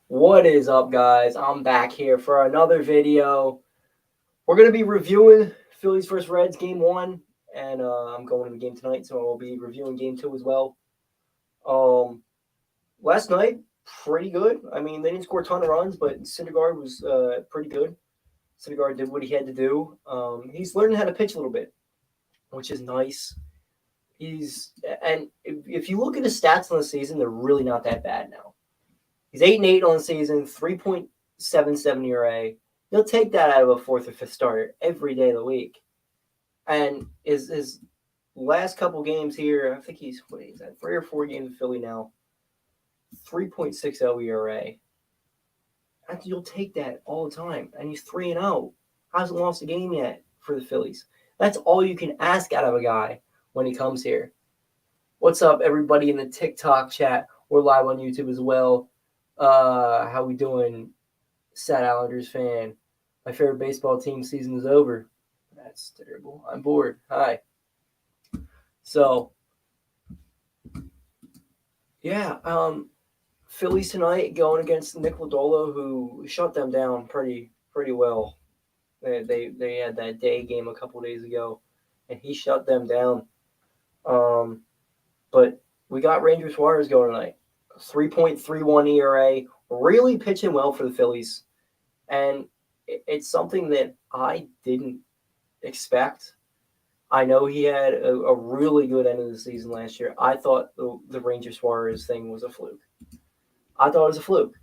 What is up, guys? I'm back here for another video. We're going to be reviewing Phillies vs. Reds Game 1, and I'm going to the game tonight, so I'll be reviewing Game 2 as well. Last night, pretty good. I mean, they didn't score a ton of runs, but Syndergaard was pretty good. Syndergaard did what he had to do. He's learning how to pitch a little bit, which is nice. If you look at his stats on the season, they're really not that bad now. He's 8-8 on the season, 3.77 ERA. He'll take that out of a fourth or fifth starter every day of the week. And his last couple games here, I think he's 3 or 4 games in Philly now. 3.60 ERA. And you'll take that all the time. And he's 3-0. Hasn't lost a game yet for the Phillies. That's all you can ask out of a guy when he comes here. What's up, everybody in the TikTok chat? We're live on YouTube as well. How we doing, Sad Islanders fan? My favorite baseball team season is over. That's terrible. I'm bored. Hi. So, yeah, Phillies tonight going against Nick Lodolo, who shut them down pretty well. They had that day game a couple days ago, and he shut them down. But we got Ranger Suarez going tonight. 3.31 ERA, really pitching well for the Phillies. And it's something that I didn't expect. I know he had a really good end of the season last year. I thought the Ranger Suarez thing was a fluke. I thought it was a fluke.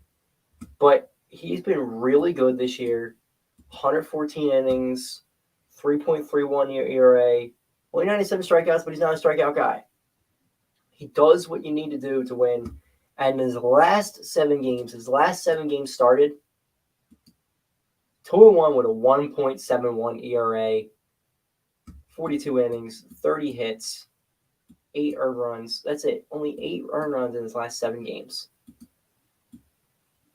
But he's been really good this year. 114 innings, 3.31 ERA, only 97 strikeouts, but he's not a strikeout guy. He does what you need to do to win. And his last 7 games started 2-1 with a 1.71 ERA, 42 innings, 30 hits, 8 earned runs. That's it. Only 8 earned runs in his last 7 games.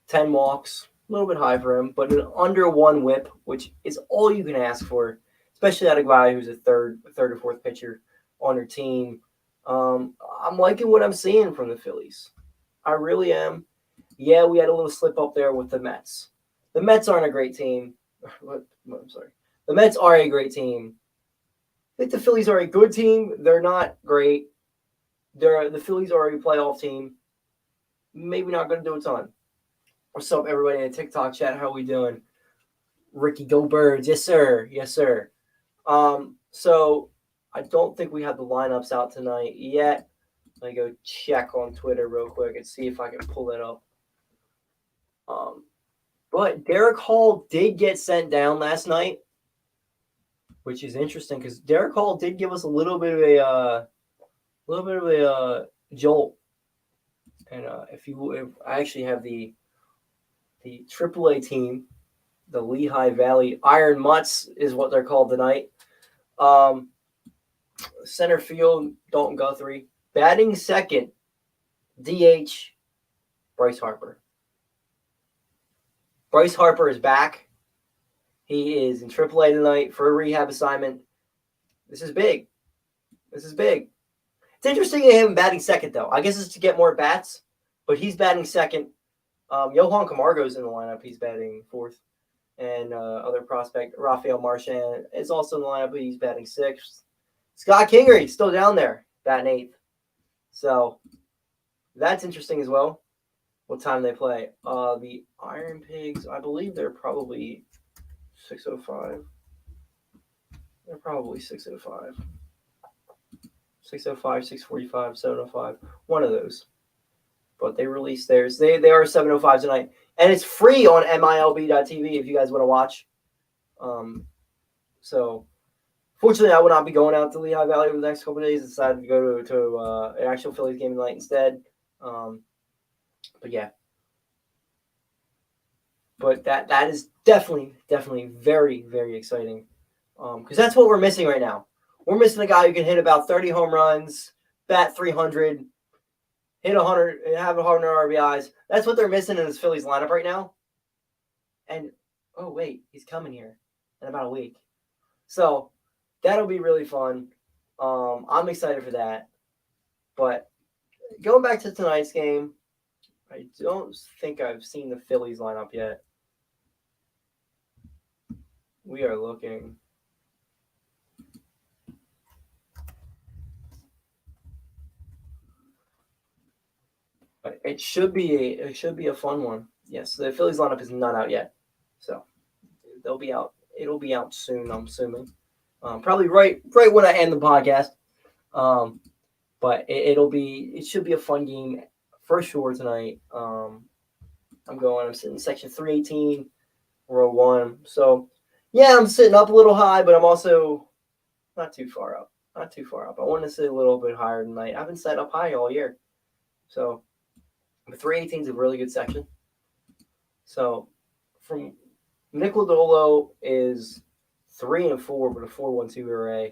10 walks, a little bit high for him, but an under 1 whip, which is all you can ask for, especially out of a guy who's a third or fourth pitcher on your team. I'm liking what I'm seeing from the Phillies. I really am. Yeah, we had a little slip up there with the Mets. The Mets aren't a great team. I'm sorry. The Mets are a great team. I think the Phillies are a good team. They're not great. The Phillies are a playoff team. Maybe not going to do a ton. What's up, everybody in the TikTok chat? How are we doing? Ricky, go Birds. Yes, sir. Yes, sir. So I don't think we have the lineups out tonight yet. Let me go check on Twitter real quick and see if I can pull it up. But Derek Hall did get sent down last night, which is interesting because Derek Hall did give us a little bit of a jolt. And if I actually have the AAA team, the Lehigh Valley Iron Mutts is what they're called tonight. Center field, Dalton Guthrie. Batting second, DH, Bryce Harper. Bryce Harper is back. He is in AAA tonight for a rehab assignment. This is big. It's interesting to him batting second, though. I guess it's to get more bats, but he's batting second. Johan Camargo's in the lineup. He's batting fourth. And other prospect, Rafael Marchand, is also in the lineup, but he's batting sixth. Scott Kingery still down there, batting eighth. So that's interesting as well. What time they play? The Iron Pigs, I believe they're probably 6:05. They're probably 6:05. 6:05, 6:45, 7:05. One of those. But they released theirs. They are 7:05 tonight. And it's free on MILB.TV if you guys want to watch. So fortunately, I will not be going out to Lehigh Valley over the next couple of days. I decided to go to an actual Phillies game tonight instead. But yeah. But that is definitely very, very exciting. Because that's what we're missing right now. We're missing a guy who can hit about 30 home runs, bat 300, hit 100, and have 100 RBIs. That's what they're missing in this Phillies lineup right now. And, oh, wait, he's coming here in about a week. So that'll be really fun. I'm excited for that. But going back to tonight's game, I don't think I've seen the Phillies lineup yet. We are looking. But it should be a fun one. Yes, the Phillies lineup is not out yet, so they'll be out. It'll be out soon. I'm assuming. Probably right when I end the podcast. Um, but it should be a fun game for sure tonight. I'm sitting in section 318, row 1. So yeah, I'm sitting up a little high, but I'm also not too far up. Not too far up. I want to sit a little bit higher tonight. I haven't sat up high all year. So the 318 is a really good section. So from Nicoladolo is 3-4 with a 4.12 ERA.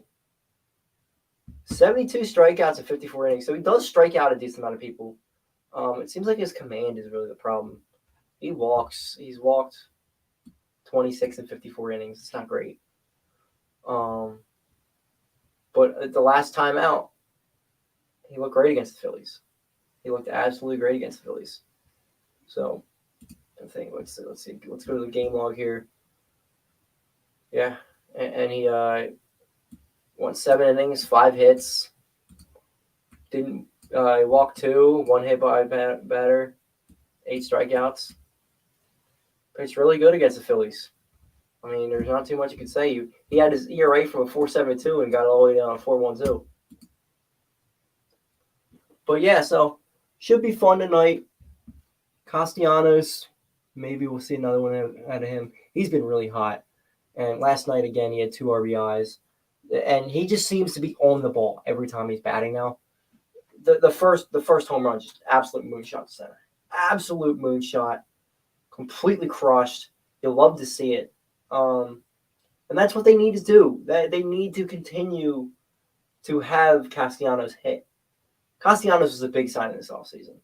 72 strikeouts in 54 innings. So he does strike out a decent amount of people. It seems like his command is really the problem. He walks. He's walked 26 in 54 innings. It's not great. But at the last time out, he looked great against the Phillies. He looked absolutely great against the Phillies. So I think let's see. Let's go to the game log here. Yeah, and he won 7 innings, 5 hits. Didn't he walked 2, 1 hit by batter, 8 strikeouts. Pitched really good against the Phillies. I mean, there's not too much you can say. He had his ERA from a 4.72 and got all the way down to 4.12. But yeah, so should be fun tonight. Castellanos, maybe we'll see another one out of him. He's been really hot. And last night, again, he had 2 RBIs. And he just seems to be on the ball every time he's batting now. The first home run, just absolute moonshot to center. Absolute moonshot. Completely crushed. You'll love to see it. And that's what they need to do. They need to continue to have Castellanos hit. Castellanos was a big sign in this offseason.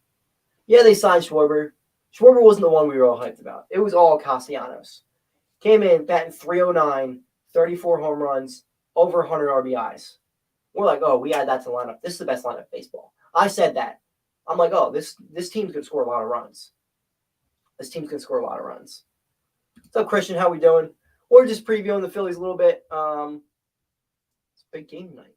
Yeah, they signed Schwarber. Schwarber wasn't the one we were all hyped about. It was all Castellanos. Came in, batting 309, 34 home runs, over 100 RBIs. We're like, oh, we add that to the lineup. This is the best lineup in baseball. I said that. I'm like, oh, this team's going to score a lot of runs. This team's going to score a lot of runs. What's up, Christian? How we doing? We're just previewing the Phillies a little bit. It's a big game tonight.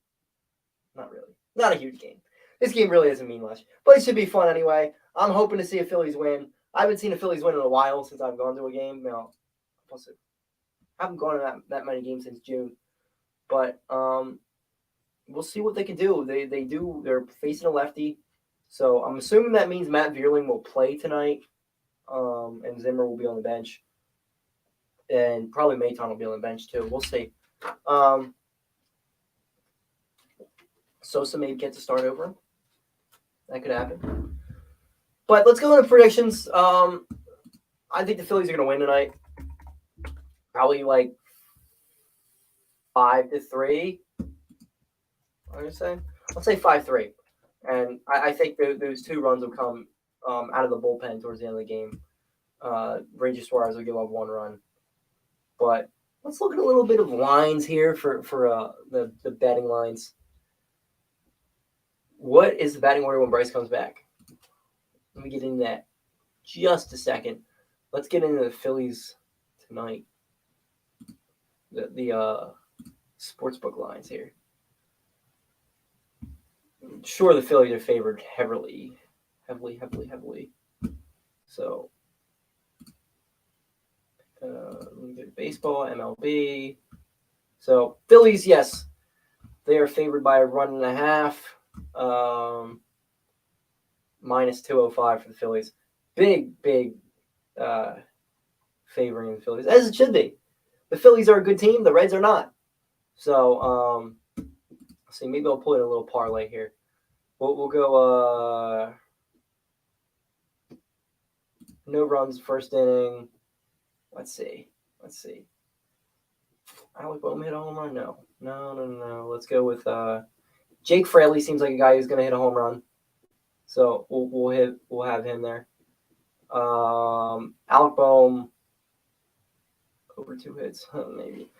Not really. Not a huge game. This game really doesn't mean much. But it should be fun anyway. I'm hoping to see a Phillies win. I haven't seen a Phillies win in a while since I've gone to a game. No, I haven't gone to that many games since June. But we'll see what they can do. They're facing a lefty. So I'm assuming that means Matt Vierling will play tonight. And Zimmer will be on the bench. And probably Maton will be on the bench too. We'll see. Sosa may get to start over him. That could happen. But let's go into predictions. I think the Phillies are going to win tonight. Probably like 5-3. I'm going to say. Let's say 5-3. And I think those 2 runs will come out of the bullpen towards the end of the game. Regis Suarez will give up 1 run. But let's look at a little bit of lines here for the betting lines. What is the batting order when Bryce comes back? Let me get into that just a second. Let's get into the Phillies tonight. The sportsbook lines here. I'm sure the Phillies are favored heavily. So, let me get baseball, MLB. So, Phillies, yes, they are favored by 1.5. Minus 205 for the Phillies. Big favoring the Phillies, as it should be. The Phillies are a good team. The Reds are not. So, let's see. Maybe I'll pull in a little parlay here. We'll go no runs first inning. Let's see. Alec Boehm hit a home run? No. Let's go with Jake Fraley. Seems like a guy who's going to hit a home run. So we'll have him there. Alec Boehm over 2 hits, maybe.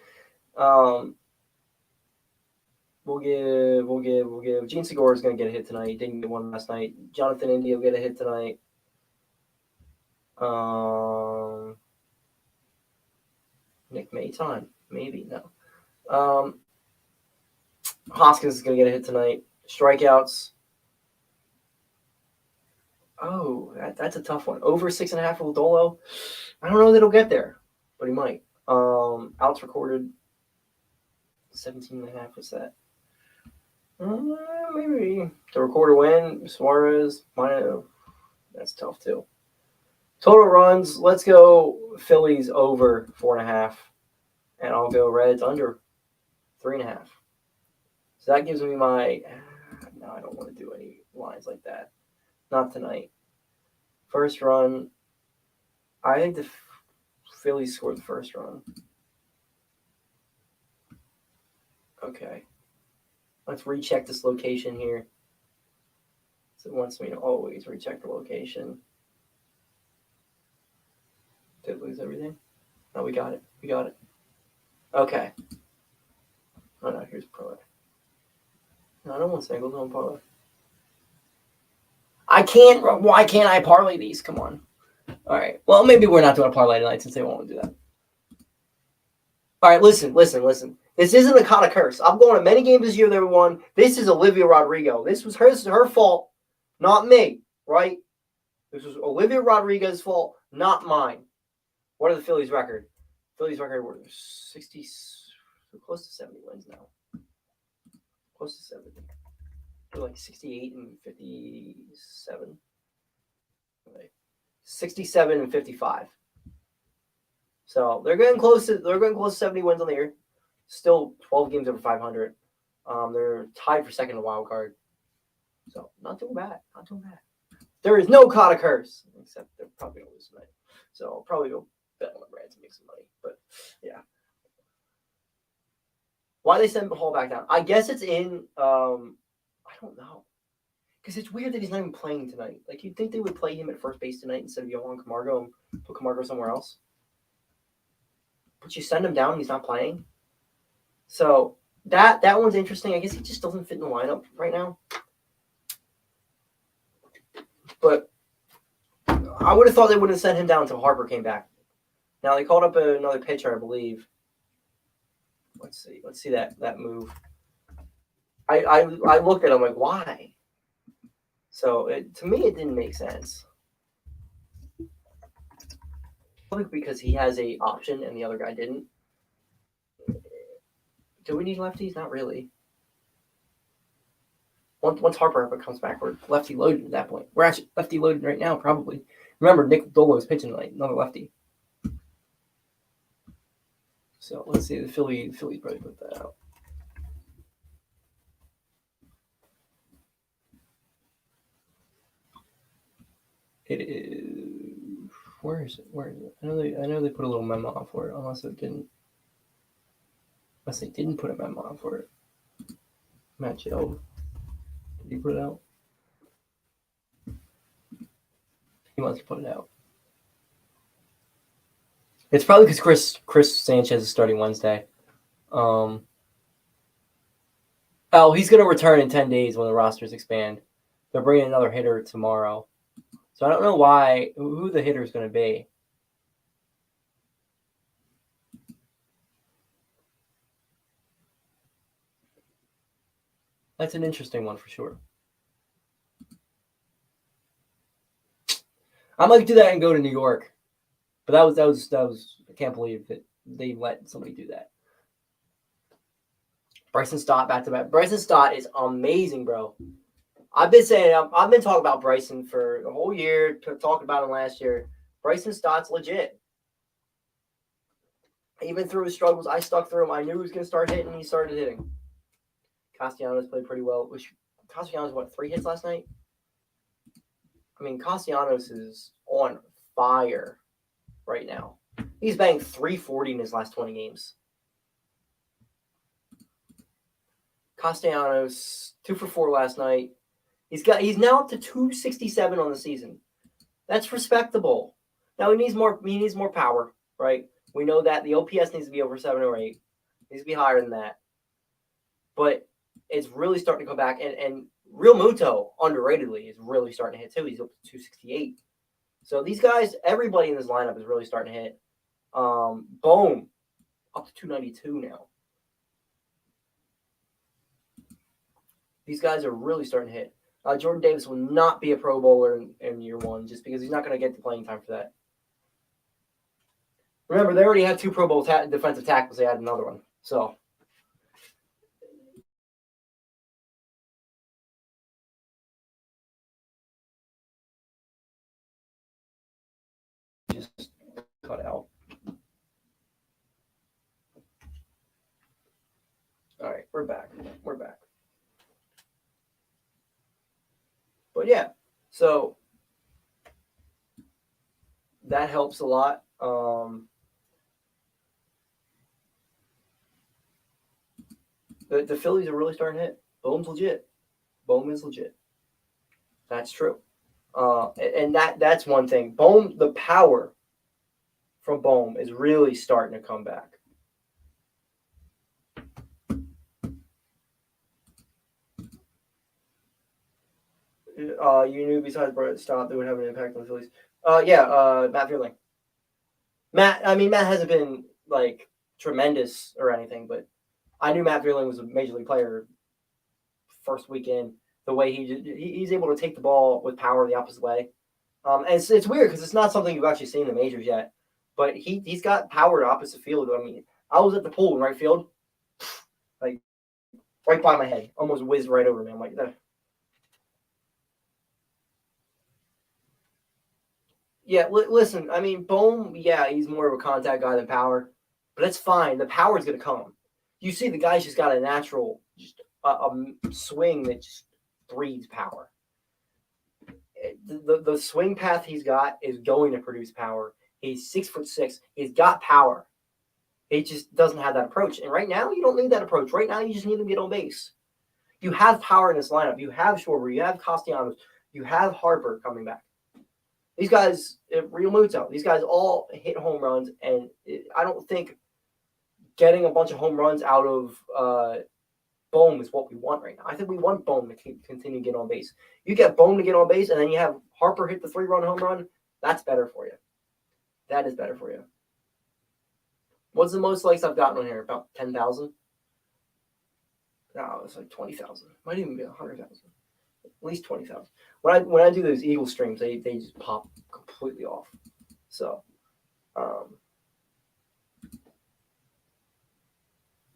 We'll give Gene Segura is going to get a hit tonight. He didn't get one last night. Jonathan India will get a hit tonight. Nick Maton, maybe no. Hoskins is gonna get a hit tonight. Strikeouts. Oh, that's a tough one. Over 6.5 for Lodolo. I don't know that he'll get there, but he might. Outs recorded 17.5. What's that? Maybe the recorder win. Suarez. That's tough too. Total runs. Let's go Phillies over 4.5, and I'll go Reds under 3.5. So that gives me my. No, I don't want to do any lines like that. Not tonight. First run. I think the Phillies scored the first run. Okay. Let's recheck this location here. So it wants me to always recheck the location. Did it lose everything? No, we got it. We got it. Okay. Oh no, here's parlay. No, I don't want singles. I want parlay. I can't. Why can't I parlay these? Come on. All right. Well, maybe we're not doing a parlay tonight since they won't do that. All right. Listen. This isn't a kind of curse. I'm going to many games this year that we won. This is Olivia Rodrigo. This was her fault, not me. Right? This was Olivia Rodrigo's fault, not mine. What are the Phillies' record? Phillies' record were 60, close to 70 wins now. Close to 70. They're like 68 and 57. 67 and 55. So they're getting close to 70 wins on the year. Still 12 games over 500. They're tied for second in the wild card. So not too bad. Not too bad. There is no Kata curse, except they're probably gonna lose tonight. So I'll probably go bet on the Reds and make some money. But yeah. Why they send Hall back down? I guess it's in I don't know. Because it's weird that he's not even playing tonight. Like, you'd think they would play him at first base tonight instead of Johan Camargo and put Camargo somewhere else. But you send him down and he's not playing. So that one's interesting. I guess he just doesn't fit in the lineup right now. But I would have thought they would have sent him down until Harper came back. Now they called up another pitcher, I believe. Let's see that move. I looked at him like, why? So to me, it didn't make sense. Probably because he has a option and the other guy didn't. Do we need lefties? Not really. Once Harper comes back, we're lefty loaded at that point. We're actually lefty loaded right now, probably. Remember, Nick Dolo is pitching tonight, another lefty. So let's see. The Phillies probably put that out. It is. Where is it? I know they put a little memo on for it, unless they didn't put a memo on for it. Matt Joe. Did he put it out? He must have put it out. It's probably because Chris Sanchez is starting Wednesday. He's going to return in 10 days when the rosters expand. They're bringing another hitter tomorrow. So I don't know who the hitter is going to be. That's an interesting one for sure. I might do that and go to New York. But that was I can't believe that they let somebody do that. Bryson Stott back to back. Bryson Stott is amazing, bro. I've been talking about Bryson for the whole year, talking about him last year. Bryson Stott's legit. Even through his struggles, I stuck through him. I knew he was going to start hitting, and he started hitting. Castellanos played pretty well. Castellanos, 3 hits last night? I mean, Castellanos is on fire right now. He's banged 340 in his last 20 games. Castellanos, 2 for 4 last night. He's now up to 267 on the season. That's respectable. Now he needs more power, right? We know that the OPS needs to be over 7 or 8. It needs to be higher than that. But it's really starting to come back. And Real Muto, underratedly, is really starting to hit too. He's up to 268. So these guys, everybody in this lineup is really starting to hit. Boom, up to 292 now. These guys are really starting to hit. Jordan Davis will not be a Pro Bowler in year one just because he's not going to get the playing time for that. Remember, they already had 2 Pro Bowl defensive tackles. They had another one. So. Just cut out. All right, we're back. But yeah, so that helps a lot. The Phillies are really starting to hit. Bohm's legit. Bohm is legit. That's true. And that's one thing. Bohm, the power from Bohm is really starting to come back. You knew besides Brett Stott that would have an impact on the Phillies. Matt Fearling. Matt hasn't been like tremendous or anything, but I knew Matt Fearling was a major league player first weekend. The way he's able to take the ball with power the opposite way. And it's weird because it's not something you've actually seen in the majors yet. But he's got power to opposite field. I mean, I was at the pool in right field, like right by my head, almost whizzed right over me. I'm like, that. Yeah, listen, I mean, Bohm, yeah, he's more of a contact guy than power, but that's fine. The power's going to come. You see, the guy's just got a natural just a swing that just breeds power. The swing path he's got is going to produce power. He's 6'6". He's got power. He just doesn't have that approach. And right now, you don't need that approach. Right now, you just need to get on base. You have power in this lineup. You have Schwarber. You have Castellanos. You have Harper coming back. These guys, Real Muto, these guys all hit home runs, and I don't think getting a bunch of home runs out of Bohm is what we want right now. I think we want Bohm to continue to get on base. You get Bohm to get on base, and then you have Harper hit the 3-run home run. That's better for you. That is better for you. What's the most likes I've gotten on here? About 10,000? No, it's like 20,000. Might even be 100,000. At least 20,000. When I do those Eagle streams, they just pop completely off. So,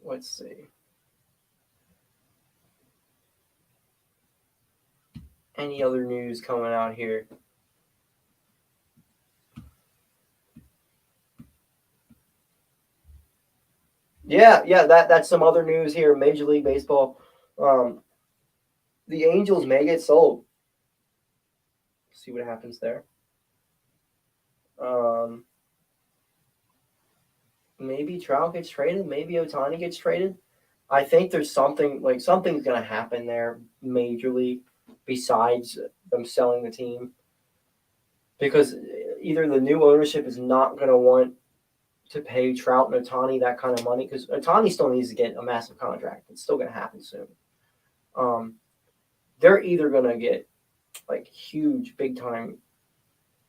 let's see. Any other news coming out here? Yeah, that's some other news here. Major League Baseball. The Angels may get sold. See what happens there. Maybe Trout gets traded. Maybe Ohtani gets traded. I think there's something's going to happen there majorly besides them selling the team. Because either the new ownership is not going to want to pay Trout and Ohtani that kind of money, because Ohtani still needs to get a massive contract. It's still going to happen soon. They're either going to get like huge, big time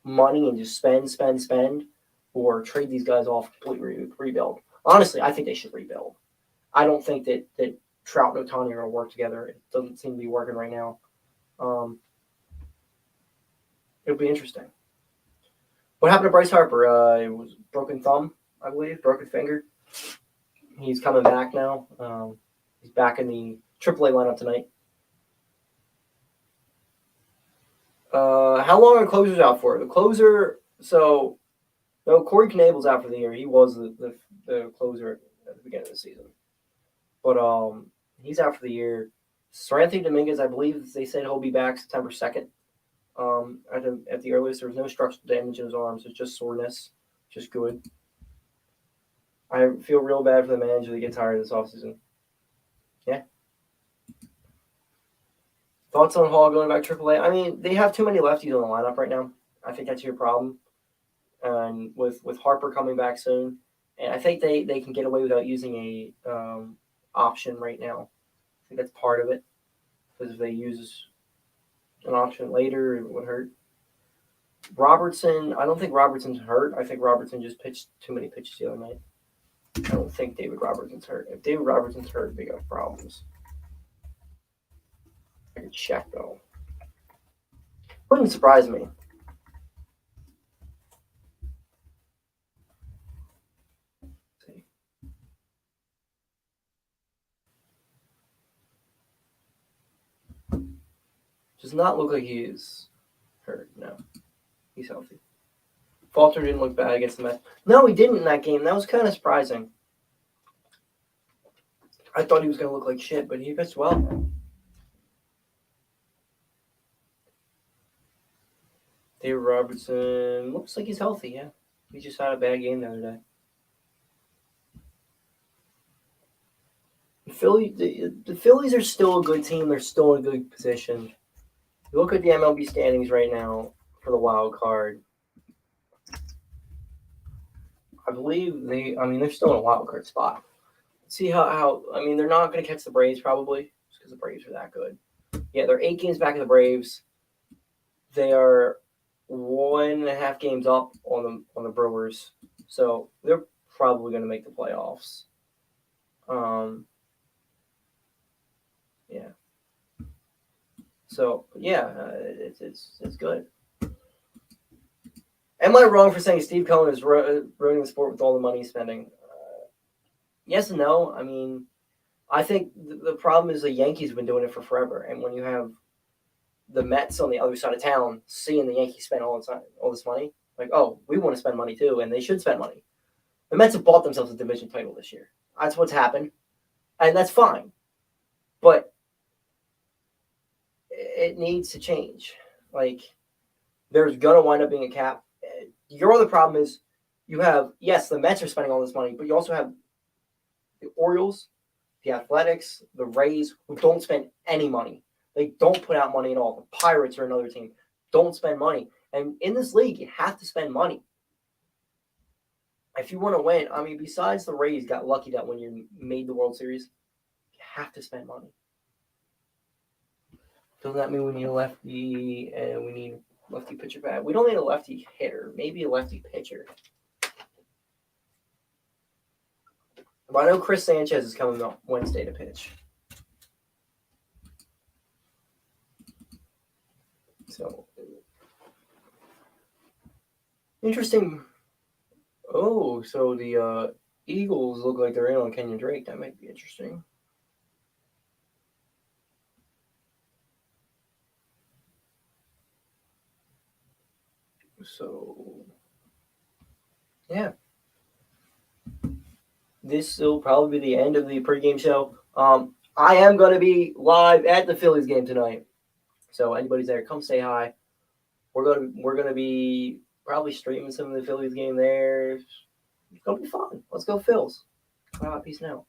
money and just spend, or trade these guys off, completely rebuild. Honestly, I think they should rebuild. I don't think that Trout and Ohtani are going to work together. It doesn't seem to be working right now. It'll be interesting. What happened to Bryce Harper? It was broken thumb, I believe, broken finger. He's coming back now. He's back in the AAA lineup tonight. How long are closers out for? The closer, so no, Corey Knable's out for the year. He was the closer at the beginning of the season, but he's out for the year. Seranthony Dominguez, I believe they said he'll be back September 2nd. At the earliest, there was no structural damage in his arms. It's just soreness, just good. I feel real bad for the manager that gets hired this offseason. Yeah. Thoughts on Hall going back AAA? I mean, they have too many lefties on the lineup right now. I think that's your problem. And with Harper coming back soon, and I think they can get away without using a option right now. I think that's part of it, because if they use an option later, it would hurt. Robertson, I don't think Robertson's hurt. I think Robertson just pitched too many pitches the other night. I don't think David Robertson's hurt. If David Robertson's hurt, they got problems. I can check though. Wouldn't surprise me. Does not look like he is hurt. No, he's healthy. Falter didn't look bad against the Mets. No, he didn't in that game. That was kind of surprising. I thought he was going to look like shit, but he pitched well. David Robertson looks like he's healthy, yeah. He just had a bad game the other day. The Phillies are still a good team. They're still in a good position. You look at the MLB standings right now for the wild card. I believe they're still in a wild card spot. See how they're not going to catch the Braves probably because the Braves are that good. Yeah, they're 8 games back of the Braves. They are 1.5 games up on the Brewers, so they're probably going to make the playoffs. Yeah. So yeah, it's good. Am I wrong for saying Steve Cohen is ruining the sport with all the money he's spending? Yes and no. I mean, I think the problem is the Yankees have been doing it for forever, and when you have the Mets on the other side of town seeing the Yankees spend all this money, like, oh, we want to spend money too, and they should spend money. The Mets have bought themselves a division title this year. That's what's happened, and that's fine. But it needs to change. Like, there's going to wind up being a cap. Your other problem is you have, yes, the Mets are spending all this money, but you also have the Orioles, the Athletics, the Rays, who don't spend any money. They don't put out money at all. The Pirates are another team. Don't spend money. And in this league, you have to spend money. If you want to win, I mean, besides the Rays got lucky that when you made the World Series, you have to spend money. Doesn't that mean we need a lefty and we need a lefty pitcher bat? We don't need a lefty hitter. Maybe a lefty pitcher. But I know Chris Sanchez is coming up Wednesday to pitch. So, interesting. Oh, so the Eagles look like they're in on Kenyon Drake. That might be interesting. So, yeah. This will probably be the end of the pregame show. I am going to be live at the Phillies game tonight. So anybody's there, come say hi. We're gonna be probably streaming some of the Phillies game there. It's gonna be fun. Let's go Phils. Peace now.